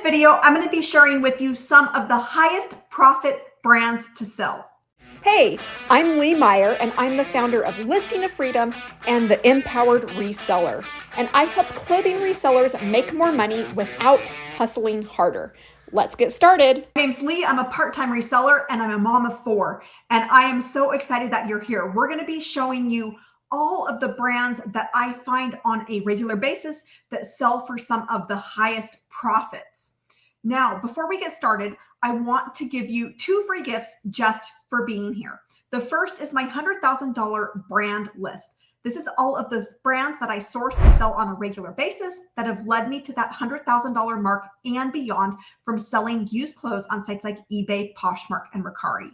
video, I'm going to be sharing with you some of the highest profit brands to sell. Hey, I'm Lee Meyer, and I'm the founder of Listing of Freedom and the Empowered Reseller. And I help clothing resellers make more money without hustling harder. Let's get started. My name's Lee. I'm a part-time reseller and I'm a mom of 4. And I am so excited that you're here. We're going to be showing you all of the brands that I find on a regular basis that sell for some of the highest profits. Now, before we get started, I want to give you 2 free gifts just for being here. The first is my $100,000 brand list. This is all of the brands that I source and sell on a regular basis that have led me to that $100,000 mark and beyond from selling used clothes on sites like eBay, Poshmark, and Mercari.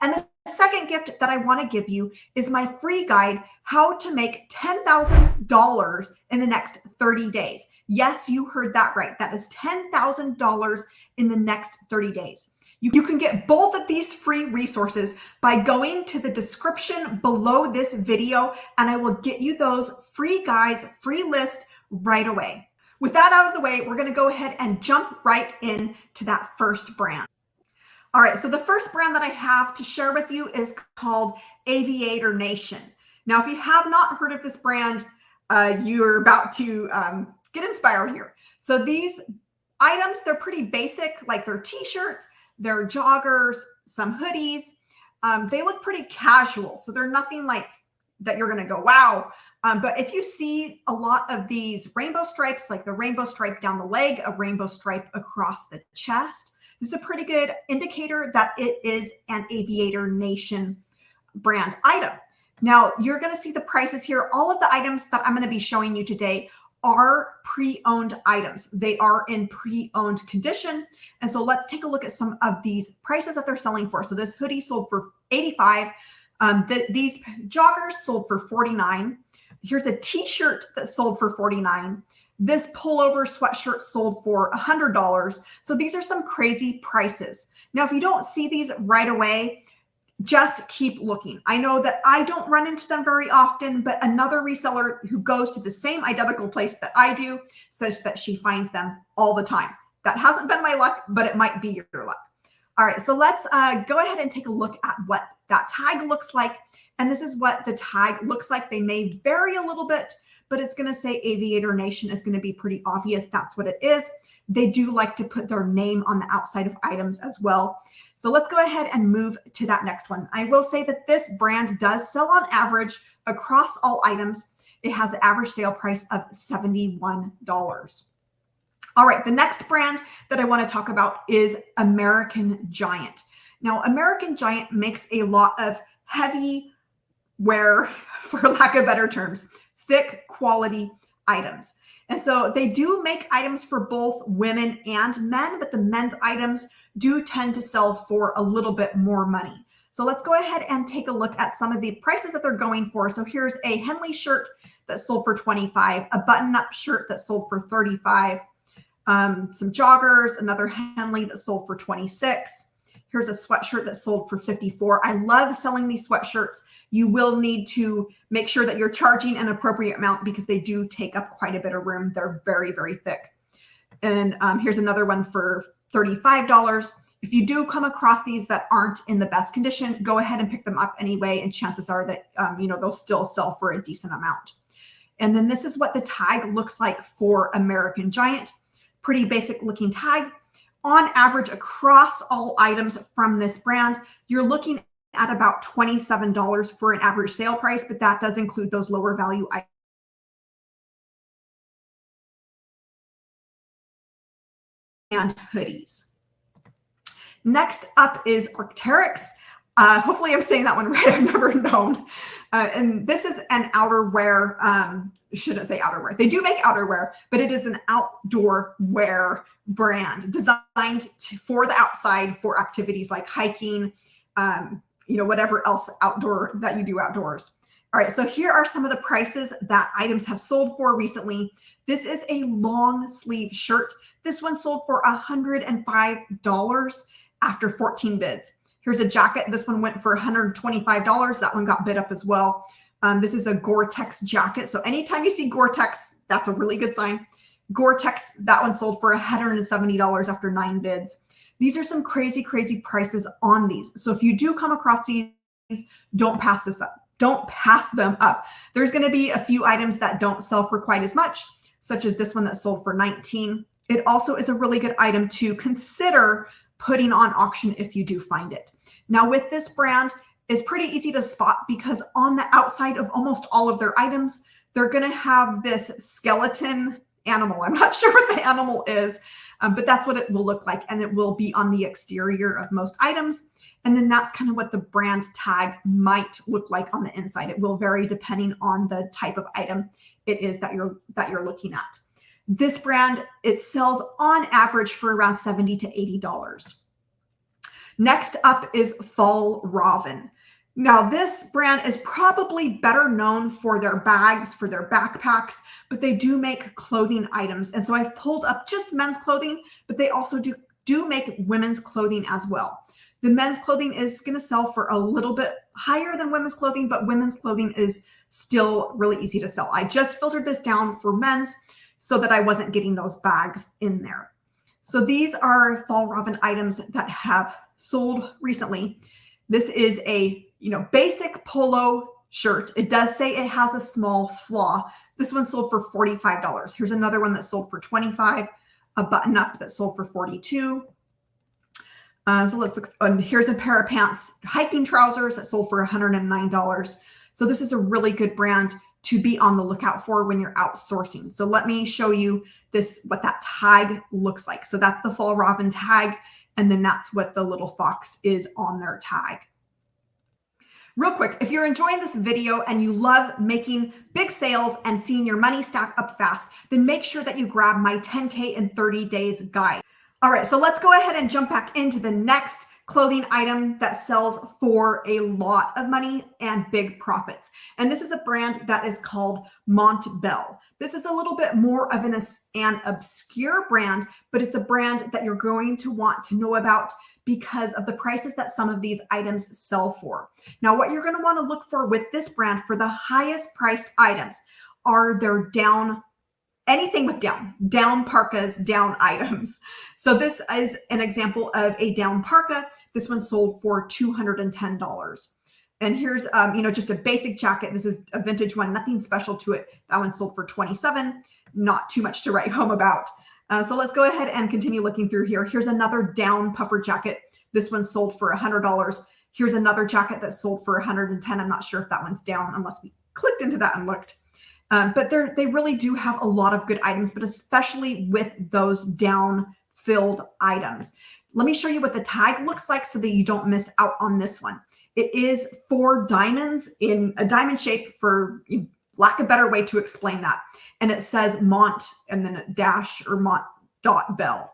And the second gift that I want to give you is my free guide, How to Make $10,000 in the Next 30 Days. Yes, you heard that right. That is $10,000 in the next 30 days. You can get both of these free resources by going to the description below this video, and I will get you those free guides, free list right away. With that out of the way, we're going to go ahead and jump right into that first brand. All right, so the first brand that I have to share with you is called Aviator Nation. Now, if you have not heard of this brand, you're about to get inspired here. So these items, they're pretty basic, like they're t-shirts, they're joggers, some hoodies. They look pretty casual, so they're nothing like that you're gonna go, wow. But if you see a lot of these rainbow stripes, like the rainbow stripe down the leg, a rainbow stripe across the chest, this is a pretty good indicator that it is an Aviator Nation brand item. Now, you're going to see the prices here. All of the items that I'm going to be showing you today are pre-owned items. They are in pre-owned condition. And so let's take a look at some of these prices that they're selling for. So this hoodie sold for $85. These joggers sold for $49. Here's a t-shirt that sold for $49. This pullover sweatshirt sold for $100. So these are some crazy prices. Now, if you don't see these right away, just keep looking. I know that I don't run into them very often, but another reseller who goes to the same identical place that I do says that she finds them all the time. That hasn't been my luck, but it might be your luck. All right, so let's go ahead and take a look at what that tag looks like. And this is what the tag looks like. They may vary a little bit, but it's going to say Aviator Nation. Is going to be pretty obvious. That's what it is. They do like to put their name on the outside of items as well. So let's go ahead and move to that next one. I will say that this brand does sell on average across all items. It has an average sale price of $71. All right, the next brand that I want to talk about is American Giant. Now, American Giant makes a lot of heavy wear, for lack of better terms, thick quality items. And so they do make items for both women and men, but the men's items do tend to sell for a little bit more money. So let's go ahead and take a look at some of the prices that they're going for. So here's a Henley shirt that sold for $25, a button-up shirt that sold for $35, some joggers, another Henley that sold for $26. Here's a sweatshirt that sold for $54. I love selling these sweatshirts. You will need to make sure that you're charging an appropriate amount because they do take up quite a bit of room. They're very, very thick. And here's another one for $35. If you do come across these that aren't in the best condition, go ahead and pick them up anyway. And chances are that, they'll still sell for a decent amount. And then this is what the tag looks like for American Giant. Pretty basic looking tag. On average, across all items from this brand, you're looking at about $27 for an average sale price, but that does include those lower value items and hoodies. Next up is Arc'teryx. Hopefully I'm saying that one right. I've never known. And this is an outerwear, shouldn't say outerwear. They do make outerwear, but it is an outdoor wear brand designed for the outside for activities like hiking, whatever else outdoor that you do outdoors. All right, so here are some of the prices that items have sold for recently. This is a long sleeve shirt. This one sold for $105 after 14 bids. Here's a jacket. This one went for $125. That one got bid up as well. This is a Gore-Tex jacket. So anytime you see Gore-Tex, that's a really good sign. Gore-Tex, that one sold for $170 after 9 bids. These are some crazy, crazy prices on these. So if you do come across these, don't pass this up. Don't pass them up. There's going to be a few items that don't sell for quite as much, such as this one that sold for 19. It also is a really good item to consider putting on auction if you do find it. Now with this brand, it's pretty easy to spot because on the outside of almost all of their items, they're going to have this skeleton animal. I'm not sure what the animal is, but that's what it will look like. And it will be on the exterior of most items. And then that's kind of what the brand tag might look like on the inside. It will vary depending on the type of item it is that you're looking at. This brand, it sells on average for around $70 to $80. Next up is Fall Raven. Now this brand is probably better known for their bags, for their backpacks, but they do make clothing items. And so I've pulled up just men's clothing, but they also do make women's clothing as well. The men's clothing is going to sell for a little bit higher than women's clothing, but women's clothing is still really easy to sell. I just filtered this down for men's so that I wasn't getting those bags in there. So these are Fall Raven items that have sold recently. This is a basic polo shirt. It does say it has a small flaw. This one sold for $45. Here's another one that sold for $25. A button up that sold for $42. So let's look. Here's a pair of pants, hiking trousers that sold for $109. So this is a really good brand to be on the lookout for when you're outsourcing. So let me show you what that tag looks like. So that's the Fall Raven tag. And then that's what the little fox is on their tag. Real quick, if you're enjoying this video and you love making big sales and seeing your money stack up fast, then make sure that you grab my 10K in 30 days guide. All right, so let's go ahead and jump back into the next clothing item that sells for a lot of money and big profits. And this is a brand that is called Montbell. This is a little bit more of an obscure brand, but it's a brand that you're going to want to know about because of the prices that some of these items sell for. Now, what you're going to want to look for with this brand for the highest priced items are their anything with down parkas, down items. So this is an example of a down parka. This one sold for $210. And here's, just a basic jacket. This is a vintage one, nothing special to it. That one sold for $27. Not too much to write home about. So let's go ahead and continue looking through here. Here's another down puffer jacket. This one sold for $100. Here's another jacket that sold for $110. I'm not sure if that one's down unless we clicked into that and looked. But they really do have a lot of good items, but especially with those down filled items. Let me show you what the tag looks like so that you don't miss out on this one. It is 4 diamonds in a diamond shape, for lack of a better way to explain that. And it says Mont and then a dash or Mont.Bell.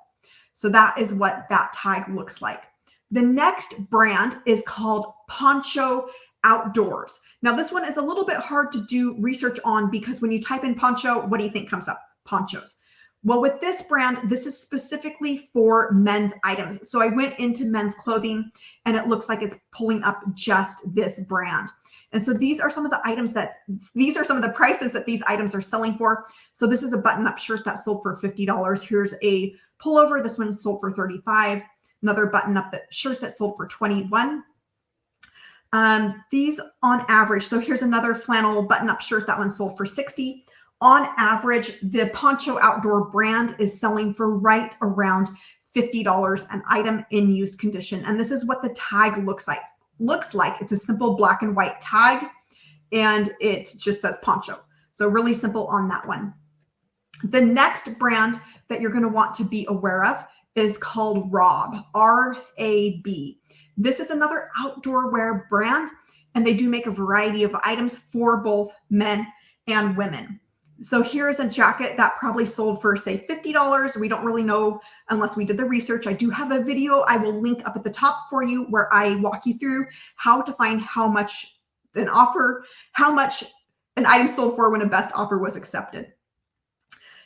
So that is what that tag looks like. The next brand is called Poncho Outdoors. Now this one is a little bit hard to do research on because when you type in poncho, what do you think comes up? Ponchos. Well, with this brand, this is specifically for men's items. So I went into men's clothing and it looks like it's pulling up just this brand. And so these are some of the prices that these items are selling for. So this is a button-up shirt that sold for $50. Here's a pullover. This one sold for $35. Another button-up shirt that sold for $21. These on average, so here's another flannel button-up shirt. That one sold for $60. On average, the Poncho Outdoor brand is selling for right around $50 an item in used condition. And this is what the tag looks like. It's a simple black and white tag, and it just says Poncho. So really simple on that one. The next brand that you're going to want to be aware of is called Rob, R-A-B. This is another outdoor wear brand, and they do make a variety of items for both men and women. So here's a jacket that probably sold for, say, $50. We don't really know unless we did the research. I do have a video I will link up at the top for you where I walk you through how to find how much an item sold for when a best offer was accepted.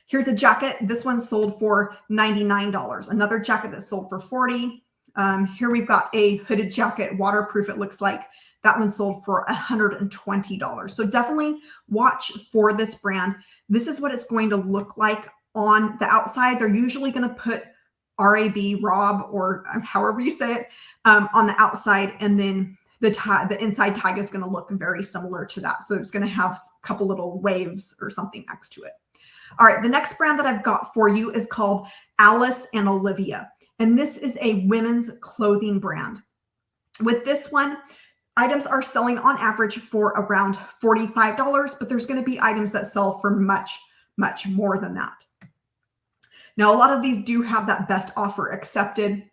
Here's a jacket. This one sold for $99. Another jacket that sold for $40. Here we've got a hooded jacket, waterproof it looks like. That one sold for $120. So definitely watch for this brand. This is what it's going to look like on the outside. They're usually going to put RAB, Rob, or however you say it, on the outside. And then the inside tag is going to look very similar to that. So it's going to have a couple little waves or something next to it. All right, the next brand that I've got for you is called Alice and Olivia. And this is a women's clothing brand. With this one, items are selling on average for around $45, but there's going to be items that sell for much, much more than that. Now, a lot of these do have that best offer accepted,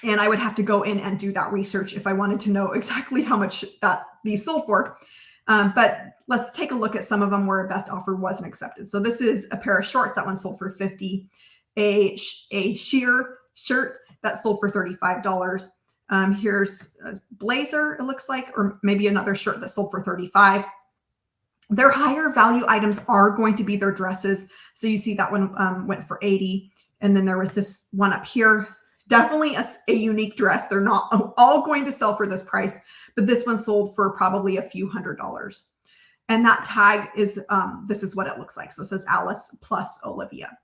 and I would have to go in and do that research if I wanted to know exactly how much that these sold for. But let's take a look at some of them where a best offer wasn't accepted. So this is a pair of shorts. That one sold for $50. A sheer shirt that sold for $35. Here's a blazer, it looks like, or maybe another shirt that sold for $35. Their higher value items are going to be their dresses. So you see that one went for $80. And then there was this one up here. Definitely a unique dress. They're not all going to sell for this price, but this one sold for probably a few $100s. And that tag is, this is what it looks like. So it says Alice plus Olivia.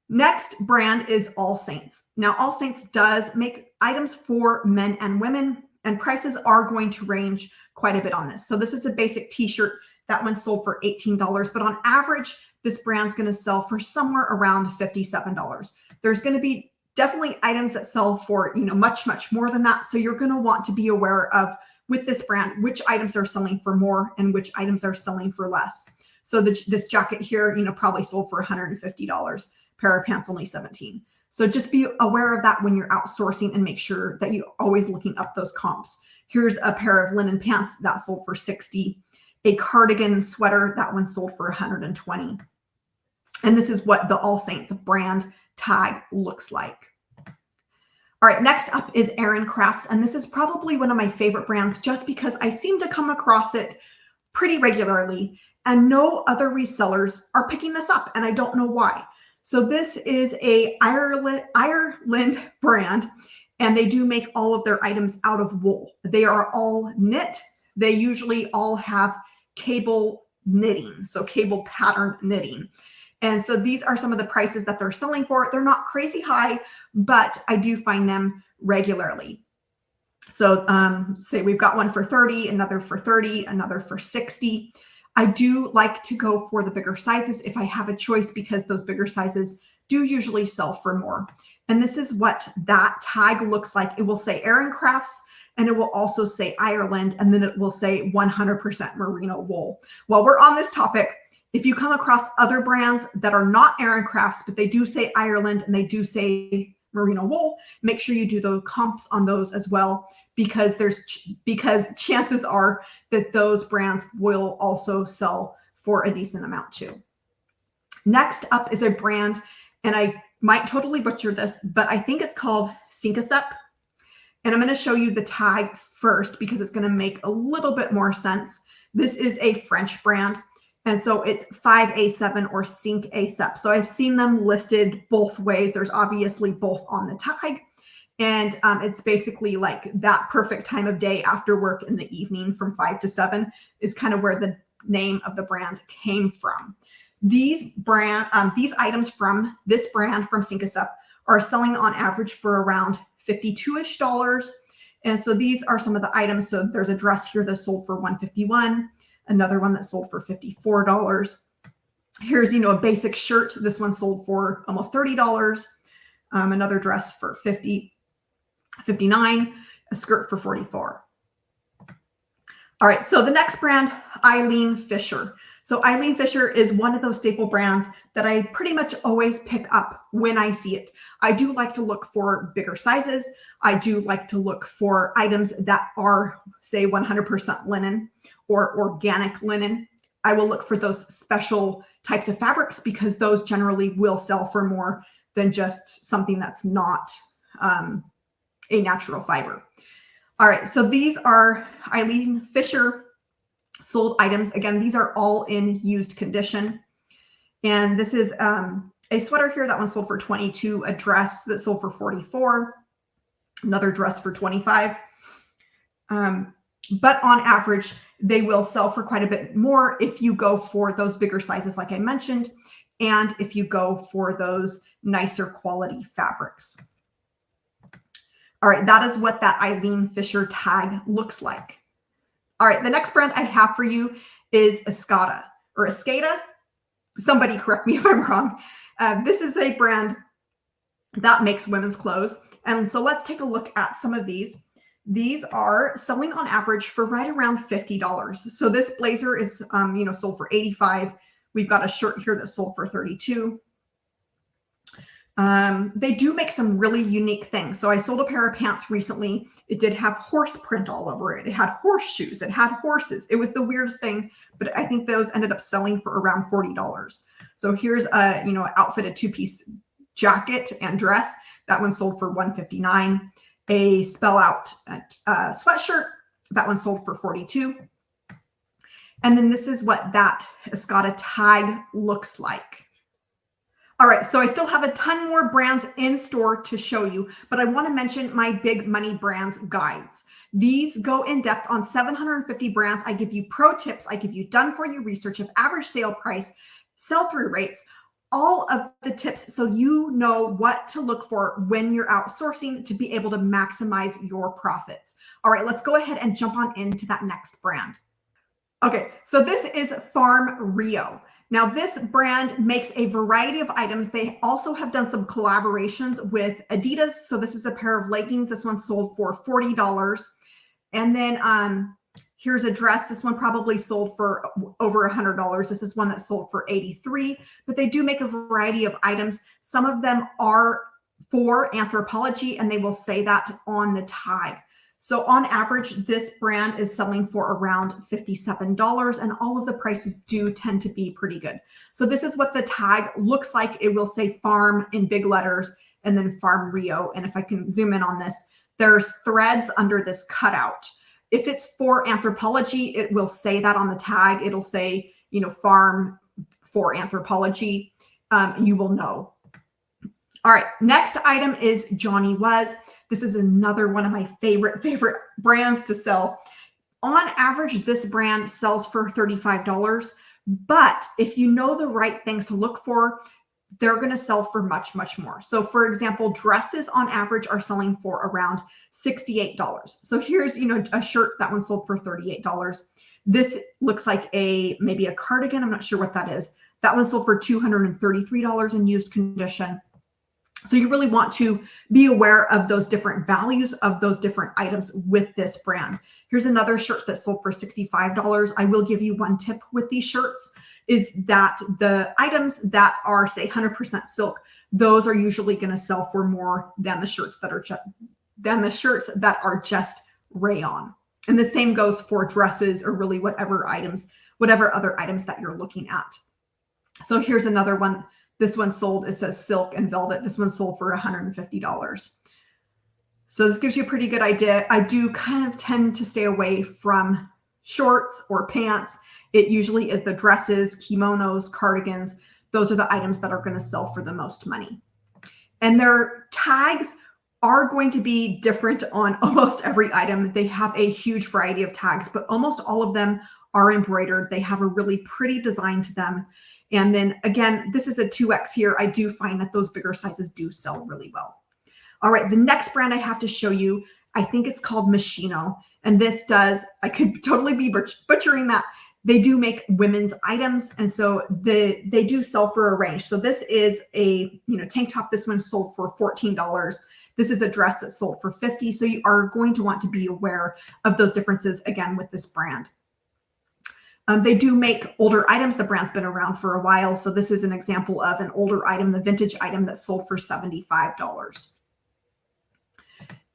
Next brand is All Saints. Now, All Saints does make items for men and women, and prices are going to range quite a bit on this. So this is a basic t-shirt. That one sold for $18, but on average, this brand's going to sell for somewhere around $57. There's going to be definitely items that sell for, much, much more than that. So you're going to want to be aware of, with this brand, which items are selling for more and which items are selling for less. So this jacket here, probably sold for $150. Pair of pants only $17. So just be aware of that when you're outsourcing and make sure that you're always looking up those comps. Here's a pair of linen pants that sold for $60. A cardigan sweater, that one sold for $120. And this is what the All Saints brand tag looks like. All right, next up is Erin Crafts. And this is probably one of my favorite brands just because I seem to come across it pretty regularly and no other resellers are picking this up. And I don't know why. So this is a Ireland brand, and they do make all of their items out of wool. They are all knit. They usually all have cable knitting, so cable pattern knitting. And so these are some of the prices that they're selling for. They're not crazy high, but I do find them regularly. So say we've got one for $30, another for $30, another for $60. I do like to go for the bigger sizes if I have a choice because those bigger sizes do usually sell for more. And this is what that tag looks like. It will say Erin Crafts, and it will also say Ireland, and then it will say 100% merino wool. While we're on this topic, if you come across other brands that are not Erin Crafts, but they do say Ireland and they do say merino wool, make sure you do the comps on those as well, because chances are that those brands will also sell for a decent amount too. Next up is a brand, and I might totally butcher this, but I think it's called Syncasep. And I'm going to show you the tag first because it's going to make a little bit more sense. This is a French brand. And so it's 5A7 or Syncasep. So I've seen them listed both ways. There's obviously both on the tag. And it's basically like that perfect time of day after work in the evening from 5 to 7 is kind of where the name of the brand came from. These items from this brand from Syncasep are selling on average for around $52-ish. And so these are some of the items. So there's a dress here that sold for $151, another one that sold for $54. Here's, a basic shirt. This one sold for almost $30. Another dress for $59, a skirt for $44. All right, so the next brand, Eileen Fisher. So Eileen Fisher is one of those staple brands that I pretty much always pick up when I see it. I do like to look for bigger sizes. I do like to look for items that are, say, 100% linen or organic linen. I will look for those special types of fabrics because those generally will sell for more than just something that's not a natural fiber. All right, so these are Eileen Fisher sold items. Again, these are all in used condition. And this is a sweater here. That one sold for $22, a dress that sold for $44, another dress for $25. But on average, they will sell for quite a bit more if you go for those bigger sizes, like I mentioned. and if you go for those nicer quality fabrics. All right, that is what that Eileen Fisher tag looks like. All right, the next brand I have for you is Escada or Escada. Somebody correct me if I'm wrong. This is a brand that makes women's clothes. And so let's take a look at some of these. These are selling on average for right around $50. So this blazer is, sold for $85. We've got a shirt here that sold for $32. They do make some really unique things. So I sold a pair of pants recently. It did have horse print all over it. It had horseshoes. It had horses. It was the weirdest thing, but I think those ended up selling for around $40. So here's a, outfitted two-piece jacket and dress. That one sold for $159. A spell out sweatshirt. That one sold for $42. And then this is what that Escada tag looks like. All right, so I still have a ton more brands in store to show you, but I want to mention my Big Money Brands guides. These go in depth on 750 brands. I give you pro tips. I give you done for you research of average sale price, sell-through rates, all of the tips so you know what to look for when you're outsourcing to be able to maximize your profits. All right, let's go ahead and jump on into that next brand. Okay, so this is Farm Rio. Now, this brand makes a variety of items. They also have done some collaborations with Adidas. So this is a pair of leggings. This one sold for $40. And then here's a dress. This one probably sold for over $100. This is one that sold for $83. But they do make a variety of items. Some of them are for Anthropologie, and they will say that on the tag. So on average, this brand is selling for around $57, and all of the prices do tend to be pretty good. So this is what the tag looks like. It will say farm in big letters and then Farm Rio. And if I can zoom in on this, there's threads under this cutout. If it's for Anthropologie, it will say that on the tag. It'll say, farm for Anthropologie. You will know. All right, next item is Johnny Was. This is another one of my favorite brands to sell. On average, this brand sells for $35, but if you know the right things to look for, they're going to sell for much, much more. So for example, dresses on average are selling for around $68. So here's, a shirt that one sold for $38. This looks like maybe a cardigan. I'm not sure what that is. That one sold for $233 in used condition. So you really want to be aware of those different values of those different items with this brand. Here's another shirt that sold for $65. I will give you one tip with these shirts is that the items that are, say, 100% silk, those are usually going to sell for more than the shirts that are just rayon. And the same goes for dresses or really whatever other items that you're looking at. So here's another one. This one sold, it says silk and velvet. This one sold for $150. So this gives you a pretty good idea. I do kind of tend to stay away from shorts or pants. It usually is the dresses, kimonos, cardigans. Those are the items that are going to sell for the most money. And their tags are going to be different on almost every item. They have a huge variety of tags, but almost all of them are embroidered. They have a really pretty design to them. And then again, this is a 2X here. I do find that those bigger sizes do sell really well. All right, the next brand I have to show you, I think it's called Machino. And this does, I could totally be butchering that. They do make women's items. And so they do sell for a range. So this is a tank top. This one sold for $14. This is a dress that sold for $50. So you are going to want to be aware of those differences again with this brand. They do make older items. The brand's been around for a while. So this is an example of an older item, the vintage item that sold for $75.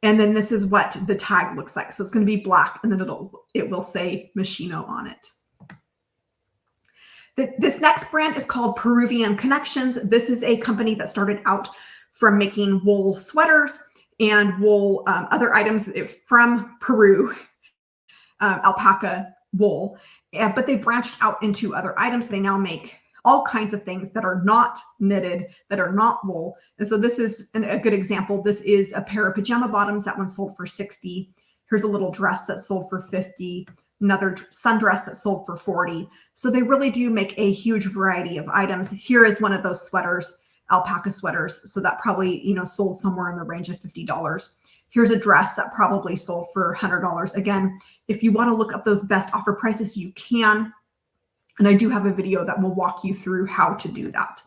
And then this is what the tag looks like. So it's going to be black and then it will say Machino on it. This next brand is called Peruvian Connections. This is a company that started out from making wool sweaters and wool, other items from Peru, alpaca wool. But they branched out into other items. They now make all kinds of things that are not knitted, that are not wool. And so this is a good example. This is a pair of pajama bottoms. That one sold for $60. Here's a little dress that sold for $50. another sundress that sold for 40. So they really do make a huge variety of items. Here is one of those sweaters, alpaca sweaters. So that probably, sold somewhere in the range of $50. Here's a dress that probably sold for $100. Again, if you want to look up those best offer prices, you can. And I do have a video that will walk you through how to do that.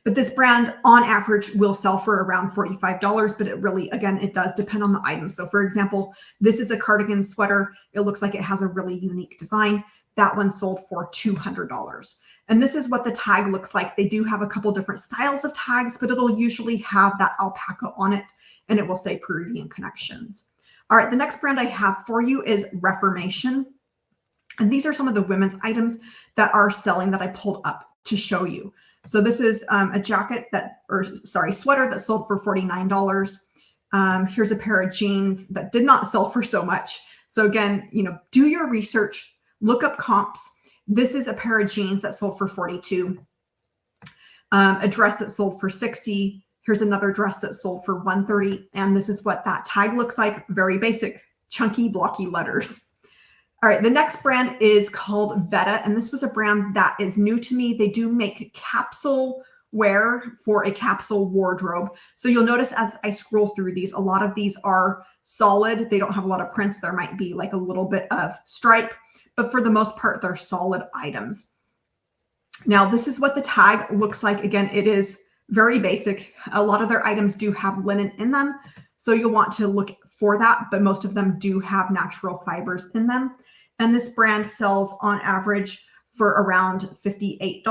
But this brand on average will sell for around $45, but it really, again, it does depend on the item. So for example, this is a cardigan sweater. It looks like it has a really unique design. That one sold for $200. And this is what the tag looks like. They do have a couple different styles of tags, but it'll usually have that alpaca on it, and it will say Peruvian Connections. All right, the next brand I have for you is Reformation. And these are some of the women's items that are selling that I pulled up to show you. So this is a sweater that sold for $49. Here's a pair of jeans that did not sell for so much. So again, do your research, look up comps. This is a pair of jeans that sold for $42. A dress that sold for $60. Here's another dress that sold for $130. And this is what that tag looks like. Very basic, chunky, blocky letters. All right, the next brand is called Veta, and this was a brand that is new to me. They do make capsule wear for a capsule wardrobe. So you'll notice as I scroll through these, a lot of these are solid. They don't have a lot of prints. There might be like a little bit of stripe, but for the most part, they're solid items. Now, this is what the tag looks like. Again, it is very basic. A lot of their items do have linen in them, so you'll want to look for that, but most of them do have natural fibers in them. And this brand sells on average for around $58.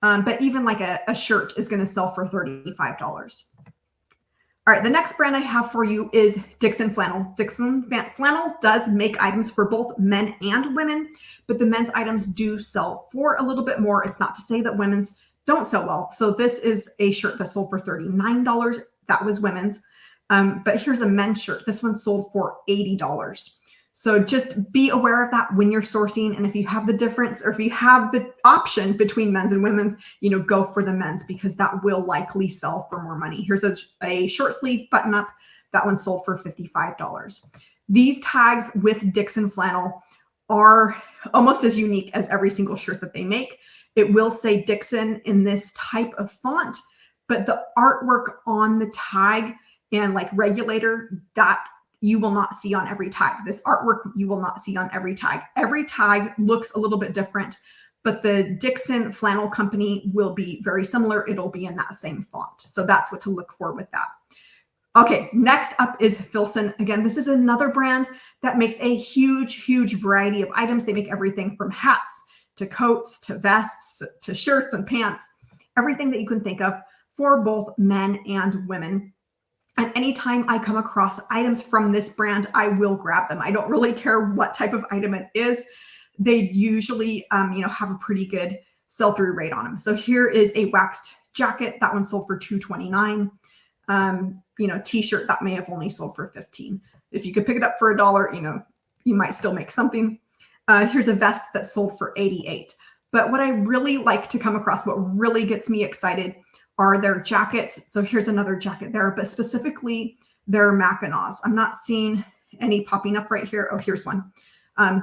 But even like a shirt is going to sell for $35. All right, the next brand I have for you is Dixon Flannel. Dixon Flannel does make items for both men and women, but the men's items do sell for a little bit more. It's not to say that women's don't sell well. So this is a shirt that sold for $39. That was women's. But here's a men's shirt. This one sold for $80. So just be aware of that when you're sourcing. And if you have the difference, or if you have the option between men's and women's, go for the men's, because that will likely sell for more money. Here's a short sleeve button up. That one sold for $55. These tags with Dixon Flannel are almost as unique as every single shirt that they make. It will say Dixon in this type of font, but the artwork on the tag and like regulator, that you will not see on every tag. This artwork you will not see on every tag. Every tag looks a little bit different, but the Dixon Flannel Company will be very similar. It'll be in that same font. So that's what to look for with that. Okay, next up is Filson. Again, this is another brand that makes a huge, huge variety of items. They make everything from hats to coats to vests to shirts and pants, everything that you can think of for both men and women. And anytime I come across items from this brand, I will grab them. I don't really care what type of item it is. They usually, have a pretty good sell-through rate on them. So here is a waxed jacket. That one sold for $229. T-shirt that may have only sold for $15. If you could pick it up for $1, you might still make something. Here's a vest that sold for $88. But what I really like to come across, what really gets me excited, are their jackets. So here's another jacket there, but specifically their Mackinaws. I'm not seeing any popping up right here. Oh, here's one.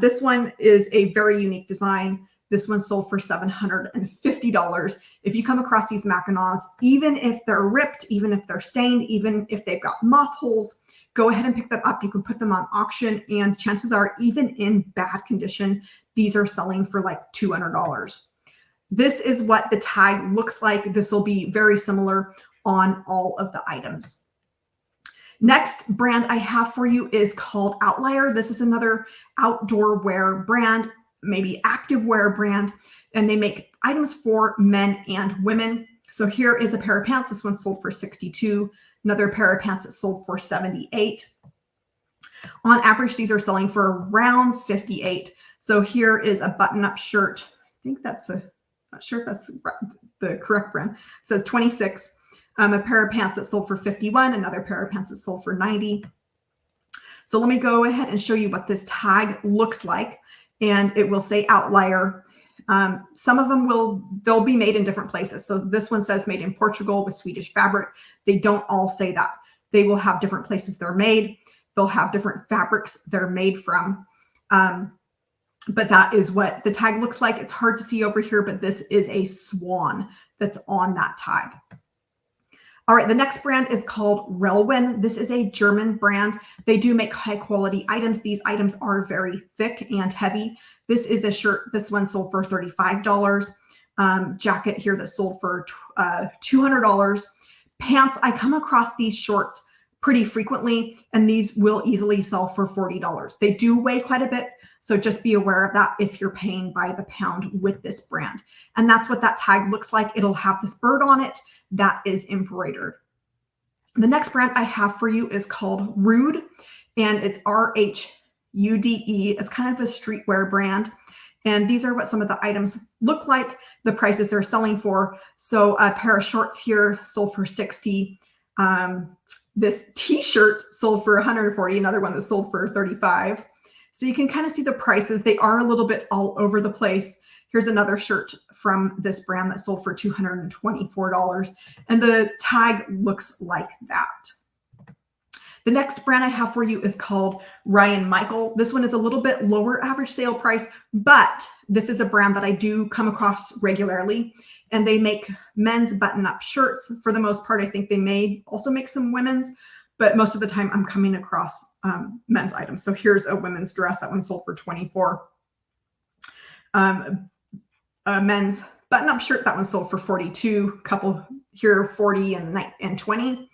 This one is a very unique design. This one sold for $750. If you come across these Mackinaws, even if they're ripped, even if they're stained, even if they've got moth holes, go ahead and pick them up. You can put them on auction, and chances are, even in bad condition, these are selling for like $200. This is what the tag looks like. This will be very similar on all of the items. Next brand I have for you is called Outlier. This is another outdoor wear brand, maybe active wear brand, and they make items for men and women. So here is a pair of pants. This one sold for $62. Another pair of pants that sold for $78. On average, these are selling for around $58. So here is a button-up shirt. I think that's not sure if that's the correct brand. It says 26. A pair of pants that sold for $51. Another pair of pants that sold for $90. So let me go ahead and show you what this tag looks like. And it will say Outlier. Some of them they'll be made in different places. So this one says made in Portugal with Swedish fabric. They don't all say that. They will have different places they're made. They'll have different fabrics they're made from. but that is what the tag looks like. It's hard to see over here, but this is a swan that's on that tag. All right, the next brand is called Relwin. This is a German brand. They do make high quality items. These items are very thick and heavy. This is a shirt. This one sold for $35. Jacket here that sold for $200. Pants, I come across these shorts pretty frequently, and these will easily sell for $40. They do weigh quite a bit, so just be aware of that if you're paying by the pound with this brand. And that's what that tag looks like. It'll have this bird on it that is embroidered. The next brand I have for you is called Rude, and it's RHUDE. It's kind of a streetwear brand. And these are what some of the items look like, the prices they're selling for. So a pair of shorts here sold for $60. This t-shirt sold for $140, another one that sold for $35. So you can kind of see the prices. They are a little bit all over the place. Here's another shirt from this brand that sold for $224. And the tag looks like that. The next brand I have for you is called Ryan Michael. This one is a little bit lower average sale price, but this is a brand that I do come across regularly. And they make men's button-up shirts. For the most part, I think they may also make some women's, but most of the time I'm coming across men's items. So here's a women's dress. That one sold for $24. A men's button-up shirt, that one sold for $42. Couple here, $40 and $20.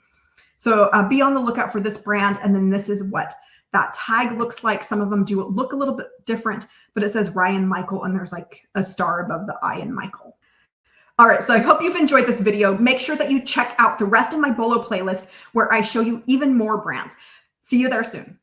So be on the lookout for this brand. And then this is what that tag looks like. Some of them do look a little bit different, but it says Ryan Michael, and there's like a star above the I in Michael. All right, so I hope you've enjoyed this video. Make sure that you check out the rest of my Bolo playlist where I show you even more brands. See you there soon.